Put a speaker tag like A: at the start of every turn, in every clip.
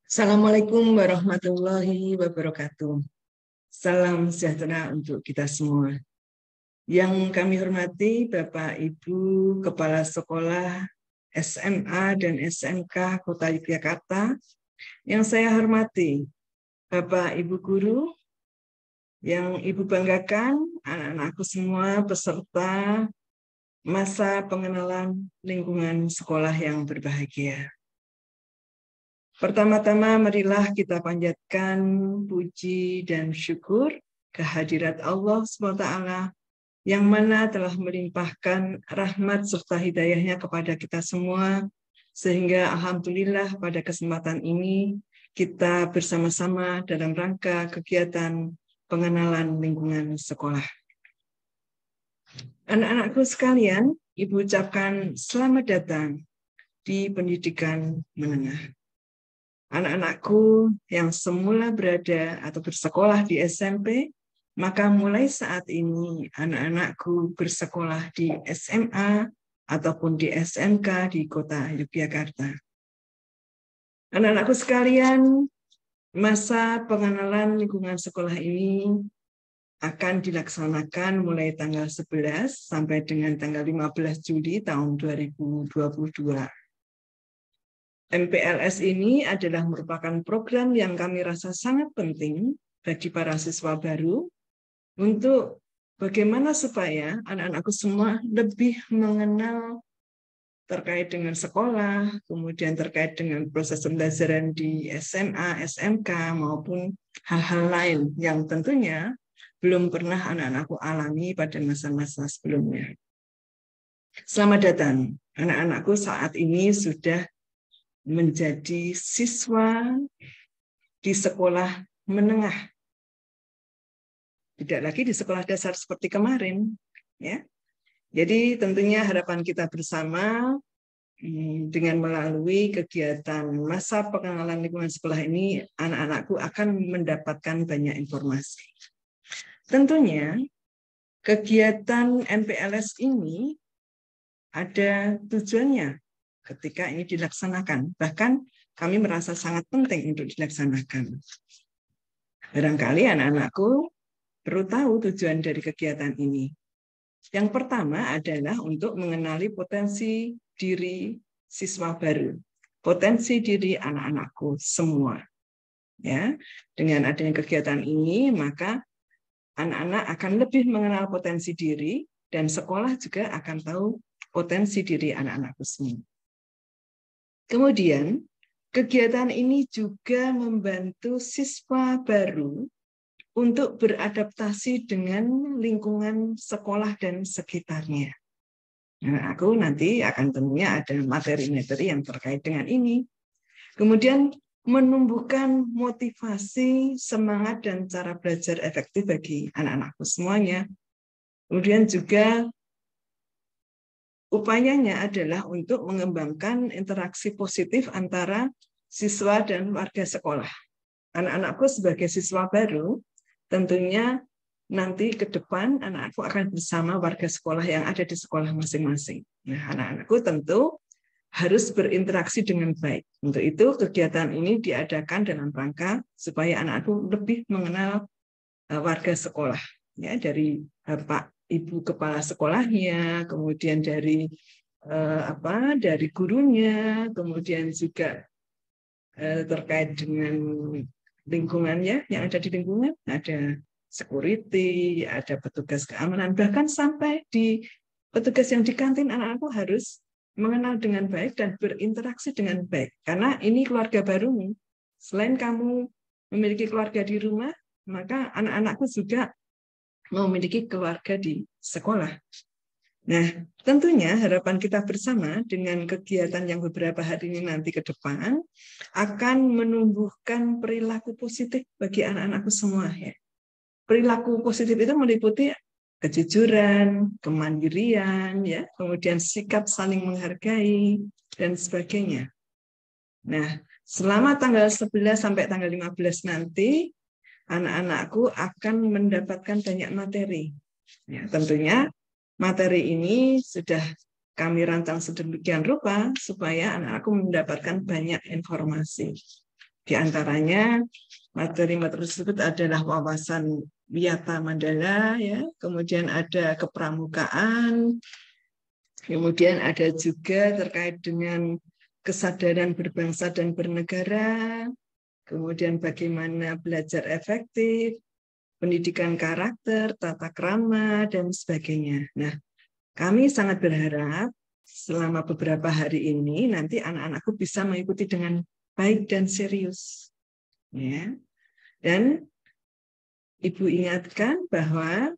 A: Assalamualaikum warahmatullahi wabarakatuh. Salam sejahtera untuk kita semua. Yang kami hormati Bapak Ibu Kepala Sekolah SMA dan SMK Kota Yogyakarta. Yang saya hormati Bapak Ibu Guru, yang Ibu banggakan anak-anakku semua peserta masa pengenalan lingkungan sekolah yang berbahagia. Pertama-tama marilah kita panjatkan puji dan syukur kehadirat Allah SWT yang mana telah melimpahkan rahmat serta hidayahnya kepada kita semua, sehingga alhamdulillah pada kesempatan ini kita bersama-sama dalam rangka kegiatan pengenalan lingkungan sekolah. Anak-anakku sekalian, Ibu ucapkan selamat datang di pendidikan menengah. Anak-anakku yang semula berada atau bersekolah di SMP, maka mulai saat ini anak-anakku bersekolah di SMA ataupun di SMK di Kota Yogyakarta. Anak-anakku sekalian, masa pengenalan lingkungan sekolah ini akan dilaksanakan mulai tanggal 11 sampai dengan tanggal 15 Juli tahun 2022. MPLS ini adalah merupakan program yang kami rasa sangat penting bagi para siswa baru untuk bagaimana supaya anak-anakku semua lebih mengenal terkait dengan sekolah, kemudian terkait dengan proses pembelajaran di SMA, SMK, maupun hal-hal lain yang tentunya belum pernah anak-anakku alami pada masa-masa sebelumnya. Selamat datang, anak-anakku saat ini sudah menjadi siswa di sekolah menengah, tidak lagi di sekolah dasar seperti kemarin, ya. Jadi tentunya harapan kita bersama dengan melalui kegiatan masa pengenalan lingkungan sekolah ini, anak-anakku akan mendapatkan banyak informasi. Tentunya kegiatan MPLS ini ada tujuannya ketika ini dilaksanakan. Bahkan kami merasa sangat penting untuk dilaksanakan. Barangkali anak-anakku perlu tahu tujuan dari kegiatan ini. Yang pertama adalah untuk mengenali potensi diri siswa baru, potensi diri anak-anakku semua. Ya, dengan adanya kegiatan ini, maka anak-anak akan lebih mengenal potensi diri dan sekolah juga akan tahu potensi diri anak-anakku semua. Kemudian, kegiatan ini juga membantu siswa baru untuk beradaptasi dengan lingkungan sekolah dan sekitarnya. Nah, aku nanti akan tentunya ada materi-materi yang terkait dengan ini. Kemudian, menumbuhkan motivasi, semangat, dan cara belajar efektif bagi anak-anakku semuanya. Kemudian juga upayanya adalah untuk mengembangkan interaksi positif antara siswa dan warga sekolah. Anak-anakku sebagai siswa baru, tentunya nanti ke depan anak-anakku akan bersama warga sekolah yang ada di sekolah masing-masing. Nah, anak-anakku tentu harus berinteraksi dengan baik. Untuk itu, kegiatan ini diadakan dalam rangka supaya anak-anakku lebih mengenal warga sekolah, ya, dari Pak Ibu kepala sekolahnya, kemudian dari dari gurunya, kemudian juga terkait dengan lingkungannya yang ada di lingkungan, ada security, ada petugas keamanan, bahkan sampai di petugas yang di kantin, anak-anakku harus mengenal dengan baik dan berinteraksi dengan baik. Karena ini keluarga barumu. Selain kamu memiliki keluarga di rumah, maka anak-anakku juga memiliki keluarga di sekolah. Nah, tentunya harapan kita bersama dengan kegiatan yang beberapa hari ini nanti ke depan akan menumbuhkan perilaku positif bagi anak-anakku semua, ya. Perilaku positif itu meliputi kejujuran, kemandirian, ya, kemudian sikap saling menghargai dan sebagainya. Nah, selama tanggal 11 sampai tanggal 15 nanti anak-anakku akan mendapatkan banyak materi. Ya, tentunya materi ini sudah kami rancang sedemikian rupa supaya anak-anakku mendapatkan banyak informasi. Di antaranya materi-materi tersebut adalah wawasan wiyata mandala, ya, kemudian ada kepramukaan, kemudian ada juga terkait dengan kesadaran berbangsa dan bernegara, kemudian bagaimana belajar efektif, pendidikan karakter, tata krama, dan sebagainya. Nah, kami sangat berharap selama beberapa hari ini nanti anak-anakku bisa mengikuti dengan baik dan serius. Ya. Dan Ibu ingatkan bahwa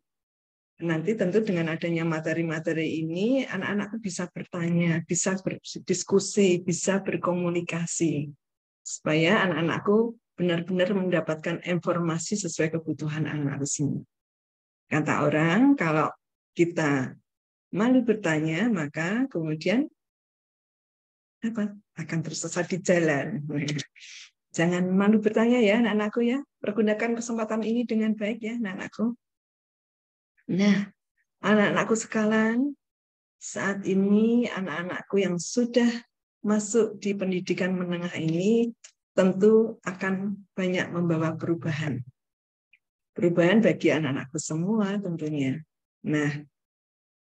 A: nanti tentu dengan adanya materi-materi ini, anak-anakku bisa bertanya, bisa berdiskusi, bisa berkomunikasi. Supaya anak-anakku benar-benar mendapatkan informasi sesuai kebutuhan anak di sini. Kata orang, kalau kita malu bertanya, maka kemudian akan tersesat di jalan. Jangan malu bertanya ya anak-anakku ya. Pergunakan kesempatan ini dengan baik ya anak-anakku. Nah, anak-anakku sekalian, saat ini anak-anakku yang sudah masuk di pendidikan menengah ini tentu akan banyak membawa perubahan. Perubahan bagi anak-anakku semua tentunya. Nah,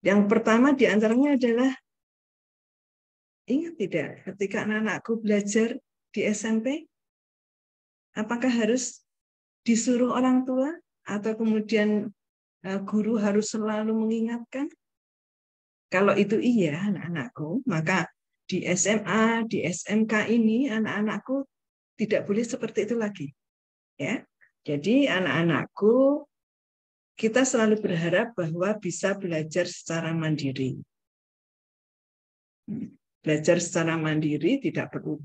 A: yang pertama di antaranya adalah, ingat tidak ketika anak-anakku belajar di SMP, apakah harus disuruh orang tua atau kemudian guru harus selalu mengingatkan? Kalau itu iya anak-anakku, maka di SMA, di SMK ini anak-anakku tidak boleh seperti itu lagi. Ya. Jadi anak-anakku kita selalu berharap bahwa bisa belajar secara mandiri. Belajar secara mandiri tidak perlu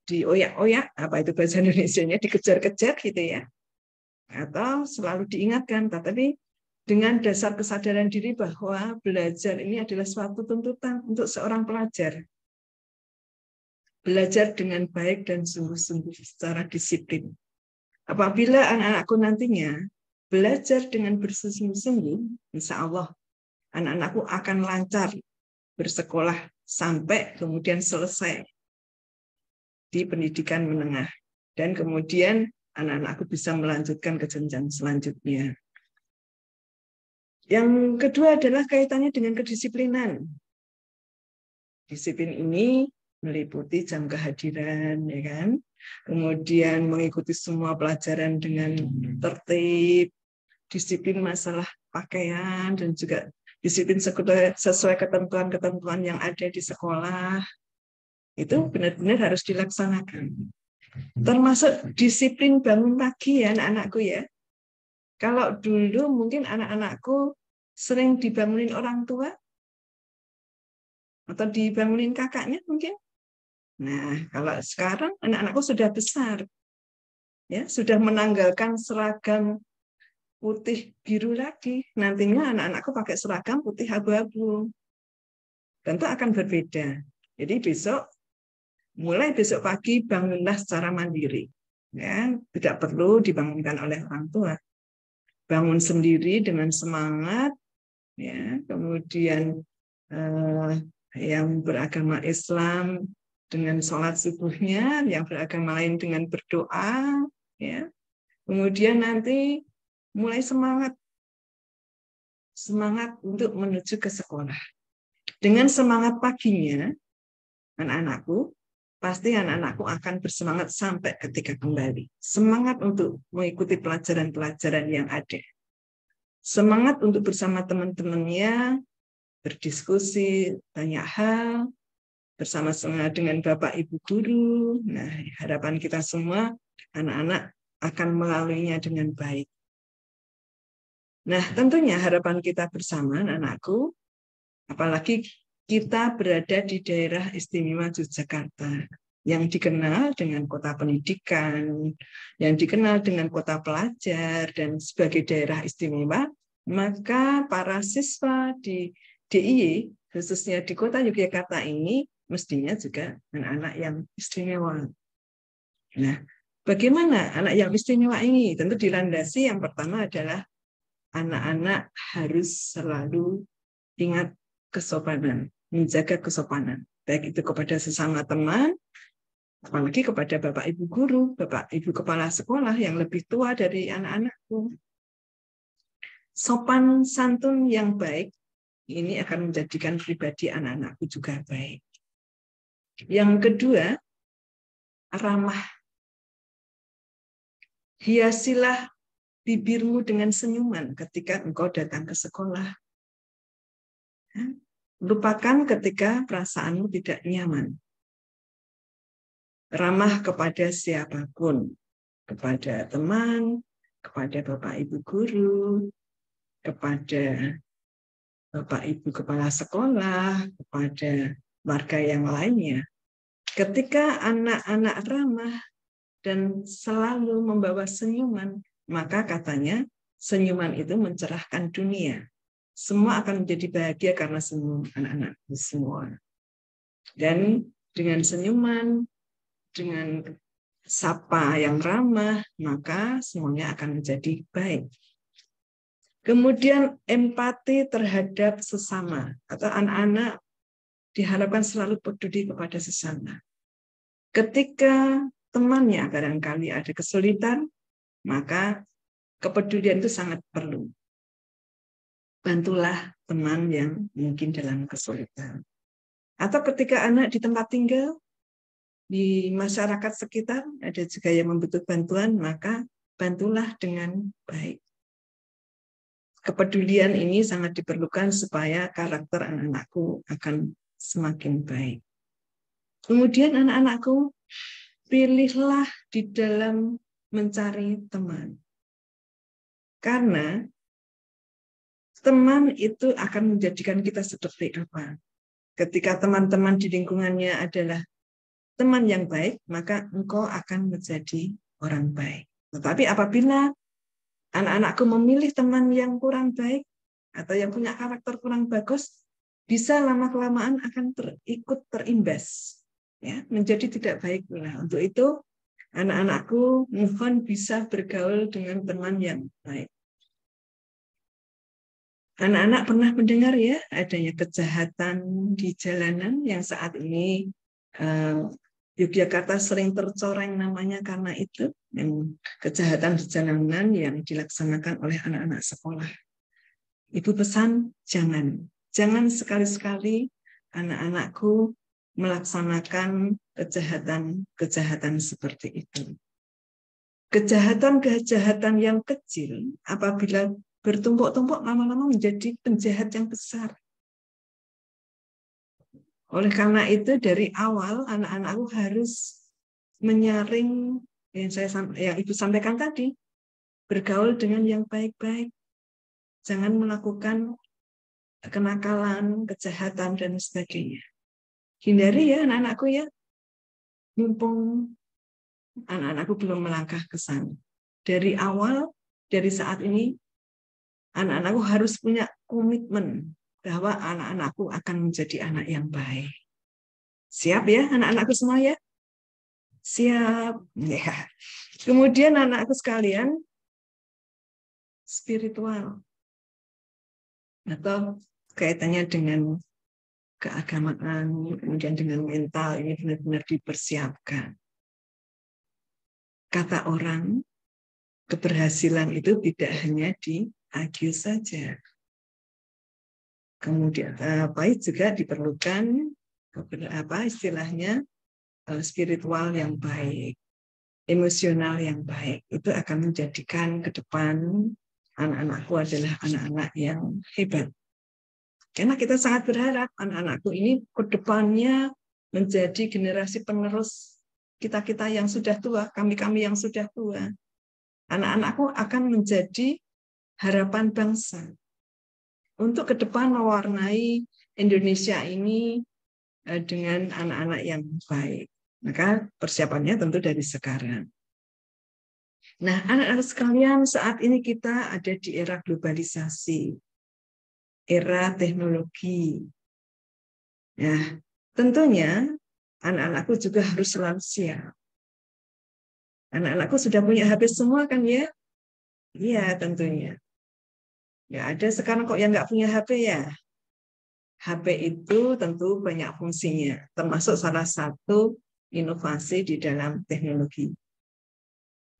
A: dioyak-oyak, apa itu bahasa Indonesianya, dikejar-kejar gitu ya. Atau selalu diingatkan, tapi dengan dasar kesadaran diri bahwa belajar ini adalah suatu tuntutan untuk seorang pelajar. Belajar dengan baik dan sungguh-sungguh secara disiplin. Apabila anak-anakku nantinya belajar dengan bersungguh-sungguh, insya Allah anak-anakku akan lancar bersekolah sampai kemudian selesai di pendidikan menengah. Dan kemudian anak-anakku bisa melanjutkan ke jenjang selanjutnya. Yang kedua adalah kaitannya dengan kedisiplinan. Disiplin ini meliputi jam kehadiran, ya kan? Kemudian mengikuti semua pelajaran dengan tertib, disiplin masalah pakaian, dan juga disiplin sesuai ketentuan-ketentuan yang ada di sekolah. Itu benar-benar harus dilaksanakan. Termasuk disiplin bangun pagi ya anak-anakku ya. Kalau dulu mungkin anak-anakku sering dibangunin orang tua atau dibangunin kakaknya mungkin. Nah, kalau sekarang anak-anakku sudah besar, ya sudah menanggalkan seragam putih biru lagi. Nantinya anak-anakku pakai seragam putih abu-abu. Tentu akan berbeda. Jadi mulai besok pagi bangunlah secara mandiri. Ya, tidak perlu dibangunkan oleh orang tua. Bangun sendiri dengan semangat, ya. Kemudian yang beragama Islam dengan sholat subuhnya, yang beragama lain dengan berdoa, ya. Kemudian nanti mulai semangat untuk menuju ke sekolah. Dengan semangat paginya, anak-anakku, pasti anak-anakku akan bersemangat sampai ketika kembali. Semangat untuk mengikuti pelajaran-pelajaran yang ada. Semangat untuk bersama teman-temannya, berdiskusi, tanya hal, bersama-sama dengan Bapak Ibu Guru. Nah, harapan kita semua, anak-anak akan melaluinya dengan baik. Nah, tentunya harapan kita bersama, anak-anakku, apalagi kita berada di daerah istimewa Yogyakarta, yang dikenal dengan kota pendidikan, yang dikenal dengan kota pelajar, dan sebagai daerah istimewa, maka para siswa di DIY, khususnya di kota Yogyakarta ini, mestinya juga anak-anak yang istimewa. Nah, bagaimana anak yang istimewa ini? Tentu dilandasi yang pertama adalah anak-anak harus selalu ingat kesopanan, menjaga kesopanan, baik itu kepada sesama teman, Apalagi kepada Bapak Ibu guru, Bapak Ibu kepala sekolah yang lebih tua dari anak-anakku. Sopan santun yang baik ini akan menjadikan pribadi anak-anakku juga baik. Yang kedua, ramah. Hiasilah bibirmu dengan senyuman ketika engkau datang ke sekolah. Lupakan ketika perasaanmu tidak nyaman. Ramah kepada siapapun, kepada teman, kepada Bapak Ibu guru, kepada Bapak Ibu kepala sekolah, kepada warga yang lainnya. Ketika anak-anak ramah dan selalu membawa senyuman, maka katanya senyuman itu mencerahkan dunia. Semua akan menjadi bahagia karena senyum anak-anak semua. Dan dengan senyuman, dengan sapa yang ramah, maka semuanya akan menjadi baik. Kemudian empati terhadap sesama, atau anak-anak diharapkan selalu peduli kepada sesama. Ketika temannya barangkali ada kesulitan, maka kepedulian itu sangat perlu. Bantulah teman yang mungkin dalam kesulitan. Atau ketika anak di tempat tinggal, di masyarakat sekitar ada juga yang membutuhkan bantuan, maka bantulah dengan baik. Kepedulian ini sangat diperlukan supaya karakter anak-anakku akan semakin baik. Kemudian anak-anakku, pilihlah di dalam mencari teman. Karena teman itu akan menjadikan kita seperti apa. Ketika teman-teman di lingkungannya adalah teman yang baik, maka engkau akan menjadi orang baik. Tetapi apabila anak-anakku memilih teman yang kurang baik atau yang punya karakter kurang bagus, bisa lama-kelamaan akan ikut terimbas, ya, menjadi tidak baik pula. Untuk itu, anak-anakku mohon bisa bergaul dengan teman yang baik. Anak-anak pernah mendengar ya adanya kejahatan di jalanan yang saat ini Yogyakarta sering tercoreng namanya karena itu, yang kejahatan di jalanan yang dilaksanakan oleh anak-anak sekolah. Ibu pesan, jangan sekali-sekali anak-anakku melaksanakan kejahatan seperti itu. Kejahatan yang kecil apabila bertumpuk-tumpuk lama-lama menjadi penjahat yang besar. Oleh karena itu dari awal anak-anakku harus menyaring yang Ibu sampaikan tadi, bergaul dengan yang baik-baik. Jangan melakukan kenakalan, kejahatan, dan sebagainya. Hindari ya anak-anakku ya, mumpung anak-anakku belum melangkah ke sana. Dari awal, dari saat ini, anak-anakku harus punya komitmen bahwa anak-anakku akan menjadi anak yang baik. Siap ya anak-anakku semua ya? Siap. Ya. Kemudian anak-anakku sekalian, spiritual. Atau kaitannya dengan keagamaan, kemudian dengan mental, ini benar-benar dipersiapkan. Kata orang, keberhasilan itu tidak hanya di IQ saja. Kemudian baik juga diperlukan istilahnya spiritual yang baik, emosional yang baik. Itu akan menjadikan ke depan anak-anakku adalah anak-anak yang hebat. Karena kita sangat berharap anak-anakku ini ke depannya menjadi generasi penerus kita-kita yang sudah tua, kami-kami yang sudah tua. Anak-anakku akan menjadi harapan bangsa. Untuk ke depan mewarnai Indonesia ini dengan anak-anak yang baik. Maka persiapannya tentu dari sekarang. Nah, anak-anak sekalian, saat ini kita ada di era globalisasi, era teknologi. Nah, tentunya anak-anakku juga harus selalu siap. Anak-anakku sudah punya HP semua kan ya? Iya, tentunya. Ya, ada sekarang kok yang nggak punya HP ya. HP itu tentu banyak fungsinya, termasuk salah satu inovasi di dalam teknologi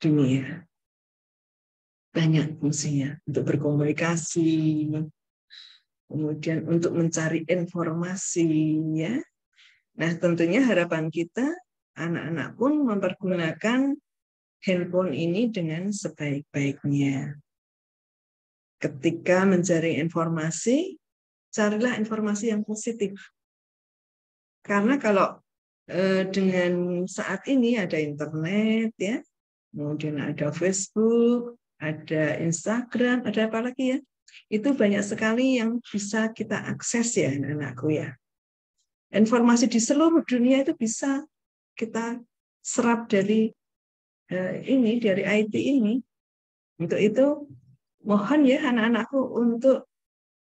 A: dunia. Banyak fungsinya untuk berkomunikasi, kemudian untuk mencari informasi, ya. Nah, tentunya harapan kita anak-anak pun mempergunakan handphone ini dengan sebaik-baiknya. Ketika mencari informasi, carilah informasi yang positif. Karena kalau dengan saat ini ada internet, ya, kemudian ada Facebook, ada Instagram, ada apa lagi ya? Itu banyak sekali yang bisa kita akses ya, anak-anakku ya. Informasi di seluruh dunia itu bisa kita serap dari dari IT ini. Untuk itu, mohon ya anak-anakku untuk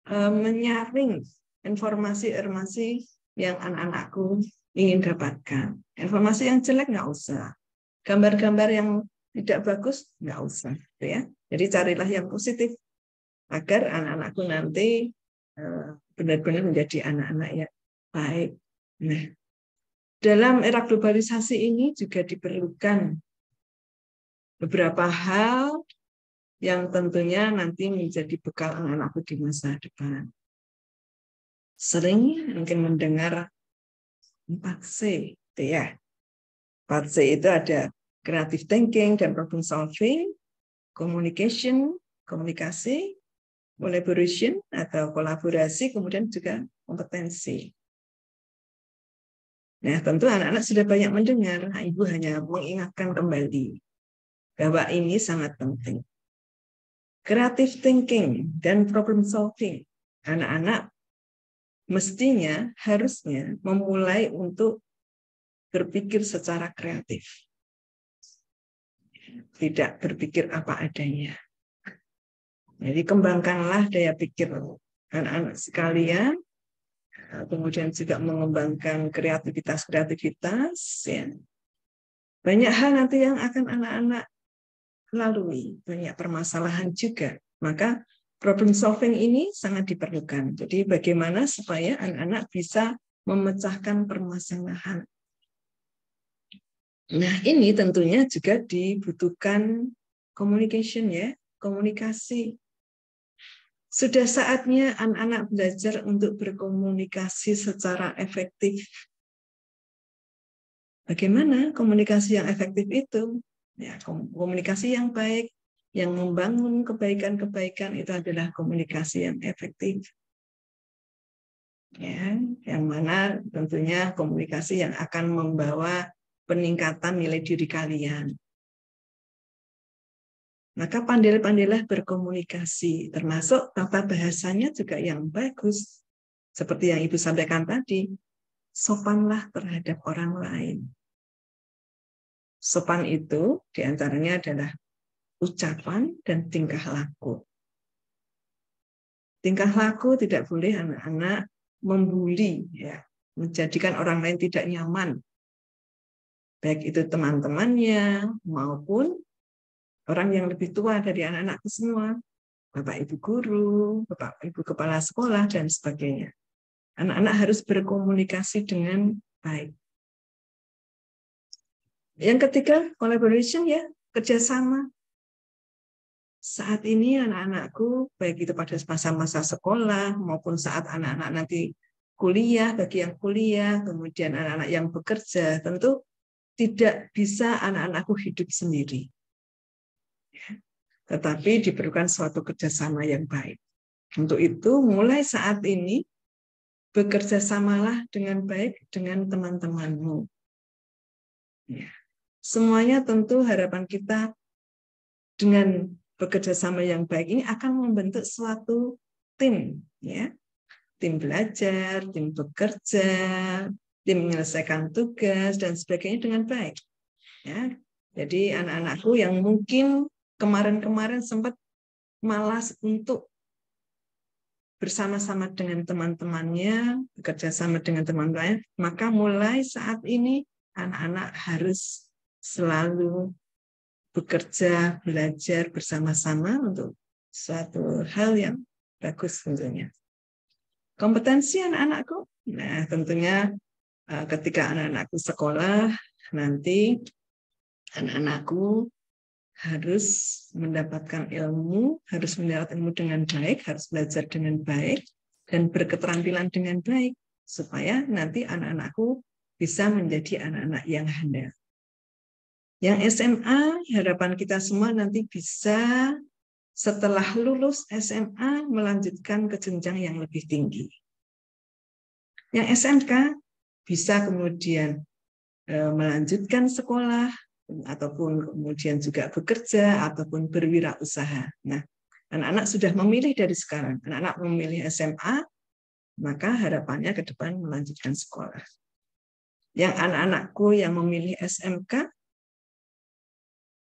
A: menyaring informasi-informasi yang anak-anakku ingin dapatkan. Informasi yang jelek nggak usah. Gambar-gambar yang tidak bagus nggak usah, ya. Jadi carilah yang positif agar anak-anakku nanti benar-benar menjadi anak-anak yang baik. Nah, dalam era globalisasi ini juga diperlukan beberapa hal yang tentunya nanti menjadi bekal anak-anakku di masa depan. Sering mungkin mendengar 4C, ya. 4C itu ada creative thinking dan problem solving, communication, komunikasi, collaboration atau kolaborasi, kemudian juga kompetensi. Nah, tentu anak-anak sudah banyak mendengar, Ibu hanya mengingatkan kembali bahwa ini sangat penting. Creative thinking dan problem solving, anak-anak mestinya, harusnya memulai untuk berpikir secara kreatif. Tidak berpikir apa adanya. Jadi kembangkanlah daya pikir anak-anak sekalian, kemudian juga mengembangkan kreativitas. Ya. Banyak hal nanti yang akan anak-anak lalui, banyak permasalahan juga. Maka problem solving ini sangat diperlukan. Jadi bagaimana supaya anak-anak bisa memecahkan permasalahan. Nah, ini tentunya juga dibutuhkan communication, ya, komunikasi. Sudah saatnya anak-anak belajar untuk berkomunikasi secara efektif. Bagaimana komunikasi yang efektif itu? Ya, komunikasi yang baik, yang membangun kebaikan-kebaikan itu adalah komunikasi yang efektif. Ya, yang mana tentunya komunikasi yang akan membawa peningkatan nilai diri kalian. Maka pandai-pandailah berkomunikasi, termasuk tata bahasanya juga yang bagus. Seperti yang Ibu sampaikan tadi, sopanlah terhadap orang lain. Sopan itu diantaranya adalah ucapan dan tingkah laku. Tingkah laku tidak boleh anak-anak membuli, ya, menjadikan orang lain tidak nyaman. Baik itu teman-temannya maupun orang yang lebih tua dari anak-anakku semua, Bapak Ibu guru, Bapak Ibu kepala sekolah, dan sebagainya. Anak-anak harus berkomunikasi dengan baik. Yang ketiga, collaboration, ya, kerjasama. Saat ini anak-anakku, baik itu pada masa-masa sekolah maupun saat anak-anak nanti kuliah, bagi yang kuliah, kemudian anak-anak yang bekerja, tentu tidak bisa anak-anakku hidup sendiri. Tetapi diperlukan suatu kerjasama yang baik. Untuk itu, mulai saat ini, bekerja samalah dengan baik dengan teman-temanmu. Ya. Semuanya tentu harapan kita dengan bekerja sama yang baik ini akan membentuk suatu tim, ya, tim belajar, tim bekerja, tim menyelesaikan tugas dan sebagainya dengan baik. Ya. Jadi anak-anakku yang mungkin kemarin-kemarin sempat malas untuk bersama-sama dengan teman-temannya, bekerja sama dengan teman-teman, maka mulai saat ini anak-anak harus selalu bekerja, belajar bersama-sama untuk suatu hal yang bagus tentunya. Kompetensi anak-anakku, nah tentunya ketika anak-anakku sekolah, nanti anak-anakku harus mendapatkan ilmu, harus mendapat ilmu dengan baik, harus belajar dengan baik, dan berketerampilan dengan baik, supaya nanti anak-anakku bisa menjadi anak-anak yang handal. Yang SMA, harapan kita semua nanti bisa setelah lulus SMA melanjutkan ke jenjang yang lebih tinggi. Yang SMK bisa kemudian melanjutkan sekolah, ataupun kemudian juga bekerja, ataupun berwirausaha. Nah, anak-anak sudah memilih dari sekarang. Anak-anak memilih SMA, maka harapannya ke depan melanjutkan sekolah. Yang anak-anakku yang memilih SMK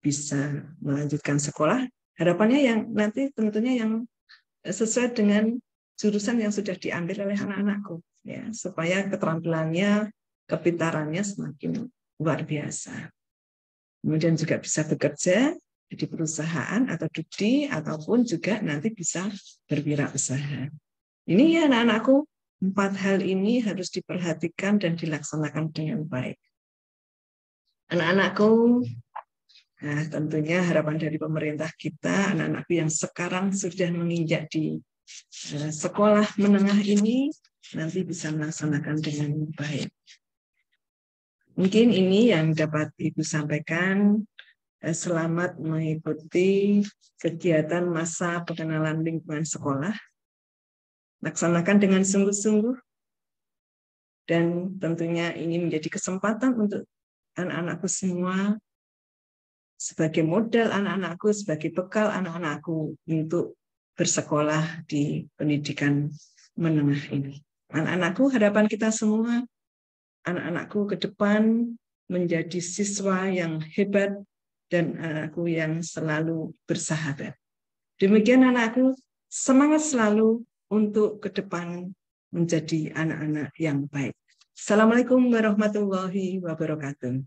A: bisa melanjutkan sekolah. Harapannya yang nanti tentunya yang sesuai dengan jurusan yang sudah diambil oleh anak-anakku, ya, supaya keterampilannya, kepintarannya semakin luar biasa. Kemudian juga bisa bekerja di perusahaan atau studi, ataupun juga nanti bisa berwirausaha. Ini ya anak-anakku, 4 hal ini harus diperhatikan dan dilaksanakan dengan baik. Anak-anakku, nah, tentunya harapan dari pemerintah kita, anak-anakku yang sekarang sudah menginjak di sekolah menengah ini, nanti bisa melaksanakan dengan baik. Mungkin ini yang dapat Ibu sampaikan. Selamat mengikuti kegiatan masa pengenalan lingkungan sekolah. Laksanakan dengan sungguh-sungguh. Dan tentunya ini menjadi kesempatan untuk anak-anakku semua, sebagai modal anak-anakku, sebagai bekal anak-anakku untuk bersekolah di pendidikan menengah ini. Anak-anakku, harapan kita semua, anak-anakku ke depan menjadi siswa yang hebat dan anakku yang selalu bersahabat. Demikian anakku, semangat selalu untuk ke depan menjadi anak-anak yang baik. Assalamualaikum warahmatullahi wabarakatuh.